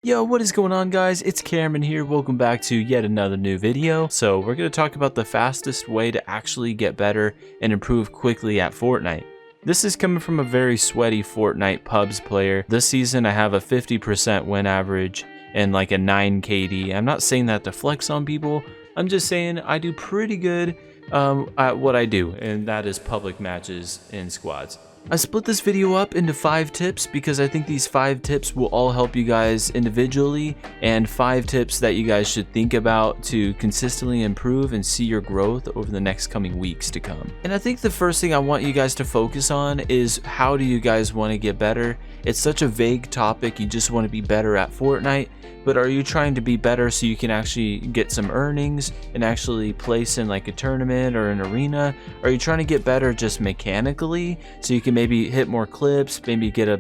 Yo, what is going on, guys? It's Cameron here. Welcome back to yet another new video. So we're going to talk about the fastest way to actually get better and improve quickly at Fortnite. This is coming from a very sweaty Fortnite pubs player. This season I have a 50% win average and like a 9 KD. I'm not saying that to flex on people. I'm just saying I do pretty good at what I do, and that is public matches and squads. I split this video up into 5 tips because I think these 5 tips will all help you guys individually, and 5 tips that you guys should think about to consistently improve and see your growth over the next coming weeks to come. And I think the first thing I want you guys to focus on is, how do you guys want to get better? It's such a vague topic. You just want to be better at Fortnite, but are you trying to be better so you can actually get some earnings and actually place in like a tournament or an arena? Are you trying to get better just mechanically so you can maybe hit more clips, maybe get a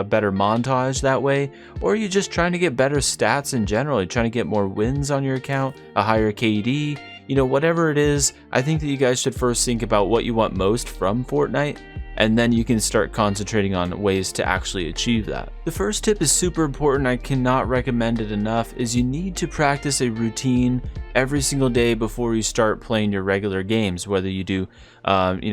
better montage that way? Or are you just trying to get better stats in general? You're trying to get more wins on your account, a higher KD, whatever it is. I think that you guys should first think about what you want most from Fortnite, and then you can start concentrating on ways to actually achieve that. The first tip is super important. I cannot recommend it enough. Is you need to practice a routine every single day before you start playing your regular games, whether you do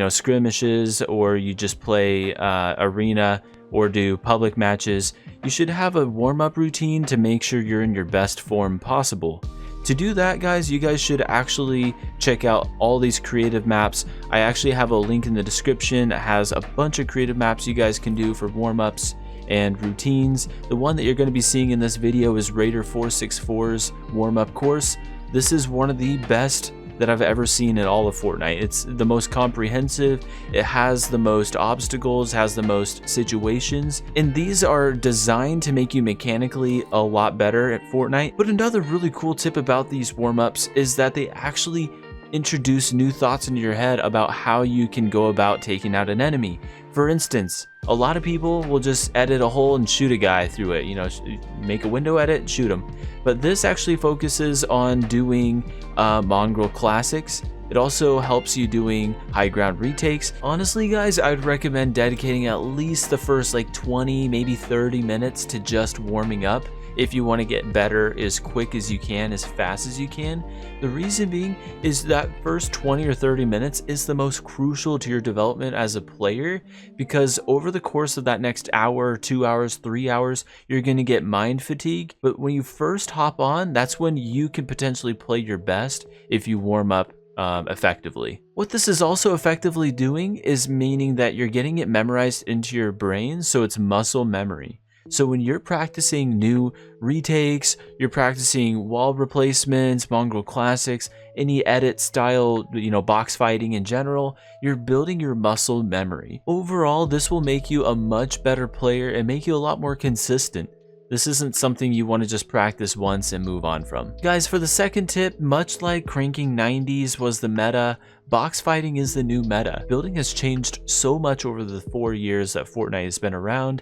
skirmishes or you just play arena or do public matches. You should have a warm-up routine to make sure you're in your best form possible. To do that, guys, you guys should actually check out all these creative maps. I actually have a link in the description that has a bunch of creative maps you guys can do for warm-ups and routines. The one that you're going to be seeing in this video is Raider 464's warm-up course. This is one of the best that I've ever seen in all of Fortnite. It's the most comprehensive, it has the most obstacles, has the most situations, and these are designed to make you mechanically a lot better at Fortnite. But another really cool tip about these warm-ups is that they actually introduce new thoughts into your head about how you can go about taking out an enemy. For instance, a lot of people will just edit a hole and shoot a guy through it, make a window edit, shoot him. But this actually focuses on doing mongrel classics. It also helps you doing high ground retakes. Honestly, guys, I'd recommend dedicating at least the first 20, maybe 30 minutes to just warming up if you want to get better as quick as you can, as fast as you can. The reason being is that first 20 or 30 minutes is the most crucial to your development as a player, because over the course of that next hour, 2 hours, 3 hours, you're going to get mind fatigue. But when you first hop on, that's when you can potentially play your best if you warm up effectively. What this is also effectively doing is meaning that you're getting it memorized into your brain, so it's muscle memory. So when you're practicing new retakes, you're practicing wall replacements, mongrel classics, any edit style, box fighting in general, you're building your muscle memory. Overall, this will make you a much better player and make you a lot more consistent. This isn't something you want to just practice once and move on from. Guys, for the second tip, much like cranking 90s was the meta, box fighting is the new meta. Building has changed so much over the 4 years that Fortnite has been around.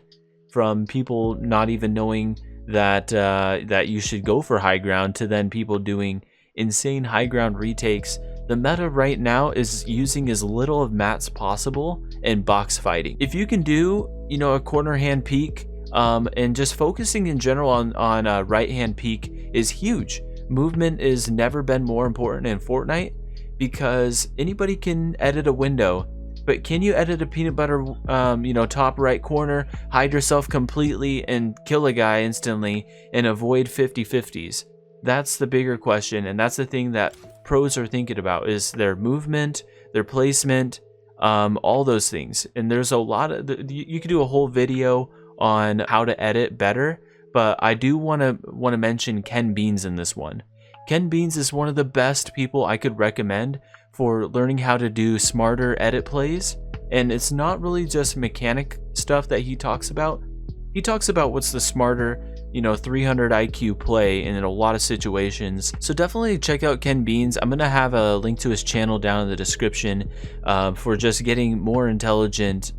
From people not even knowing that you should go for high ground, to then people doing insane high ground retakes. The meta right now is using as little of mats possible and box fighting. If you can do a corner hand peek and just focusing in general on right hand peek is huge. Movement has never been more important in Fortnite, because anybody can edit a window. But can you edit a peanut butter, top right corner, hide yourself completely and kill a guy instantly and avoid 50-50s? That's the bigger question, and that's the thing that pros are thinking about, is their movement, their placement, all those things. And there's a lot of, you could do a whole video on how to edit better, but I do want to mention KenBeans in this one. KenBeans is one of the best people I could recommend for learning how to do smarter edit plays. And it's not really just mechanic stuff that he talks about. He talks about what's the smarter, 300 IQ play in a lot of situations. So definitely check out KenBeans. I'm going to have a link to his channel down in the description for just getting more intelligent,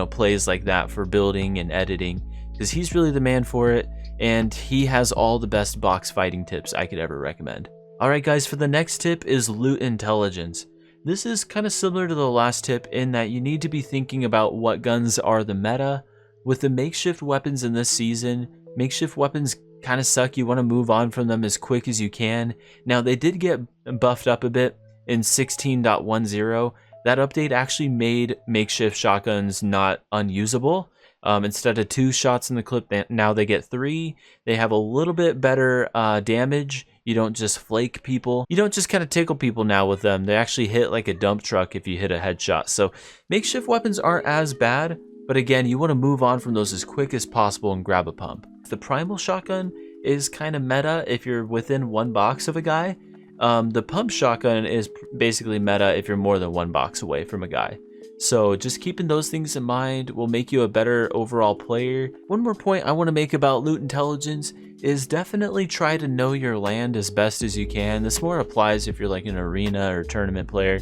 plays like that for building and editing, because he's really the man for it. And he has all the best box fighting tips I could ever recommend. Alright guys, for the next tip is loot intelligence. This is kind of similar to the last tip in that you need to be thinking about what guns are the meta. With the makeshift weapons in this season, makeshift weapons kind of suck. You want to move on from them as quick as you can. Now, they did get buffed up a bit in 16.10. That update actually made makeshift shotguns not unusable. Instead of 2 shots in the clip, now they get 3. They have a little bit better damage. You don't just flake people. You don't just kind of tickle people now with them. They actually hit like a dump truck if you hit a headshot. So makeshift weapons aren't as bad, but again, you want to move on from those as quick as possible and grab a pump. The primal shotgun is kind of meta if you're within 1 box of a guy. The pump shotgun is basically meta if you're more than 1 box away from a guy. So just keeping those things in mind will make you a better overall player. One more point I want to make about loot intelligence is definitely try to know your land as best as you can. This more applies if you're like an arena or tournament player.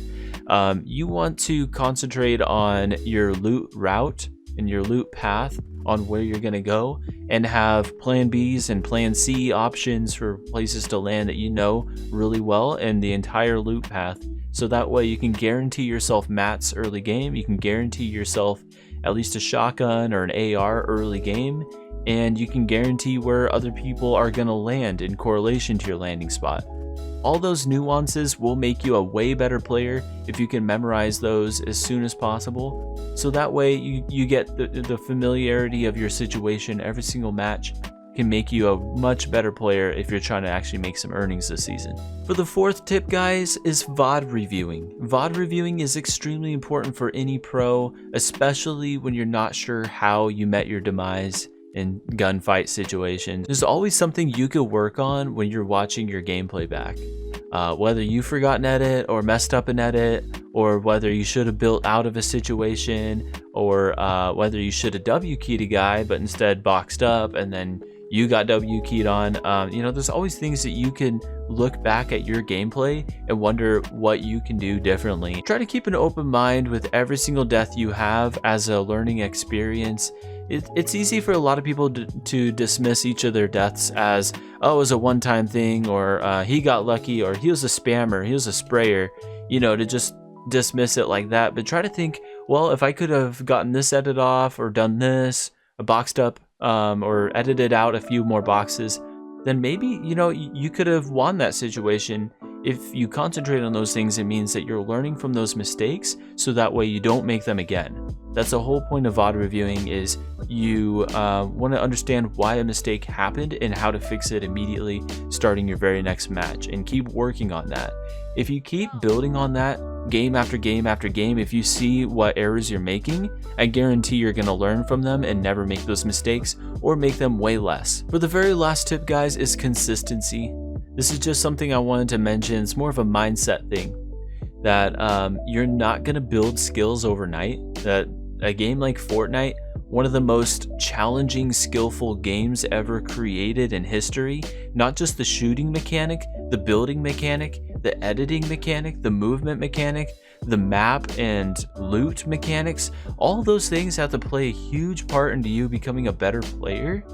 You want to concentrate on your loot route and your loot path on where you're going to go, and have plan B's and plan C options for places to land that you know really well in the entire loot path. So that way you can guarantee yourself mats early game, you can guarantee yourself at least a shotgun or an AR early game, and you can guarantee where other people are going to land in correlation to your landing spot. All those nuances will make you a way better player if you can memorize those as soon as possible. So that way you get the familiarity of your situation. Every single match can make you a much better player if you're trying to actually make some earnings this season. For the 4th tip, guys, is VOD reviewing. VOD reviewing is extremely important for any pro, especially when you're not sure how you met your demise in gunfight situations. There's always something you could work on when you're watching your gameplay back. Whether you forgot an edit or messed up an edit, or whether you should have built out of a situation, or whether you should have W keyed a guy but instead boxed up and then you got W keyed on. There's always things that you can look back at your gameplay and wonder what you can do differently. Try to keep an open mind with every single death you have as a learning experience. It's easy for a lot of people to dismiss each of their deaths as, oh, it was a one-time thing, or he got lucky, or he was a spammer, he was a sprayer, to just dismiss it like that. But try to think, well, if I could have gotten this edit off or done this, boxed up, or edited out a few more boxes, then maybe, you could have won that situation. If you concentrate on those things, it means that you're learning from those mistakes, so that way you don't make them again. That's the whole point of VOD reviewing, is you want to understand why a mistake happened and how to fix it immediately starting your very next match, and keep working on that. If you keep building on that game after game after game, if you see what errors you're making, I guarantee you're going to learn from them and never make those mistakes, or make them way less. For the very last tip, guys, is consistency. This is just something I wanted to mention. It's more of a mindset thing, that you're not going to build skills overnight. That a game like Fortnite, one of the most challenging, skillful games ever created in history, not just the shooting mechanic, the building mechanic, the editing mechanic, the movement mechanic, the map and loot mechanics, all those things have to play a huge part into you becoming a better player.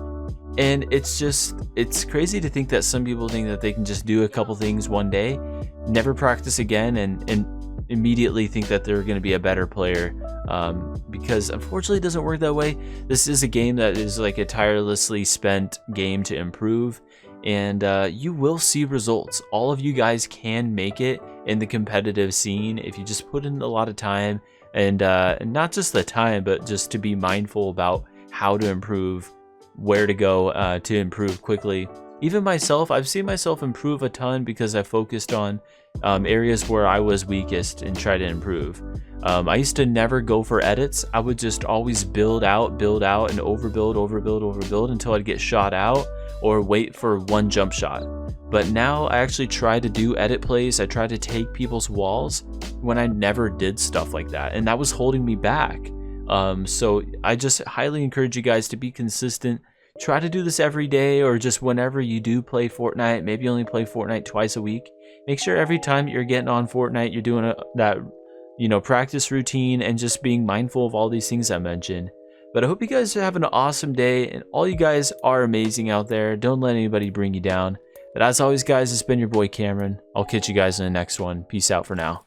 And it's crazy to think that some people think that they can just do a couple things one day, never practice again, and immediately think that they're going to be a better player, because unfortunately it doesn't work that way. This is a game that is like a tirelessly spent game to improve, and you will see results. All of you guys can make it in the competitive scene if you just put in a lot of time, and not just the time, but just to be mindful about how to improve, where to go to improve quickly. Even myself, I've seen myself improve a ton because I focused on areas where I was weakest and try to improve. I used to never go for edits. I would just always build out, and overbuild until I'd get shot out or wait for one jump shot. But now I actually try to do edit plays. I try to take people's walls when I never did stuff like that, and that was holding me back. So I just highly encourage you guys to be consistent. Try to do this every day, or just whenever you do play Fortnite. Maybe only play Fortnite twice a week. Make sure every time you're getting on Fortnite, you're doing that practice routine, and just being mindful of all these things I mentioned. But I hope you guys are having an awesome day, and all you guys are amazing out there. Don't let anybody bring you down. But as always, guys, it's been your boy Cameron. I'll catch you guys in the next one. Peace out for now.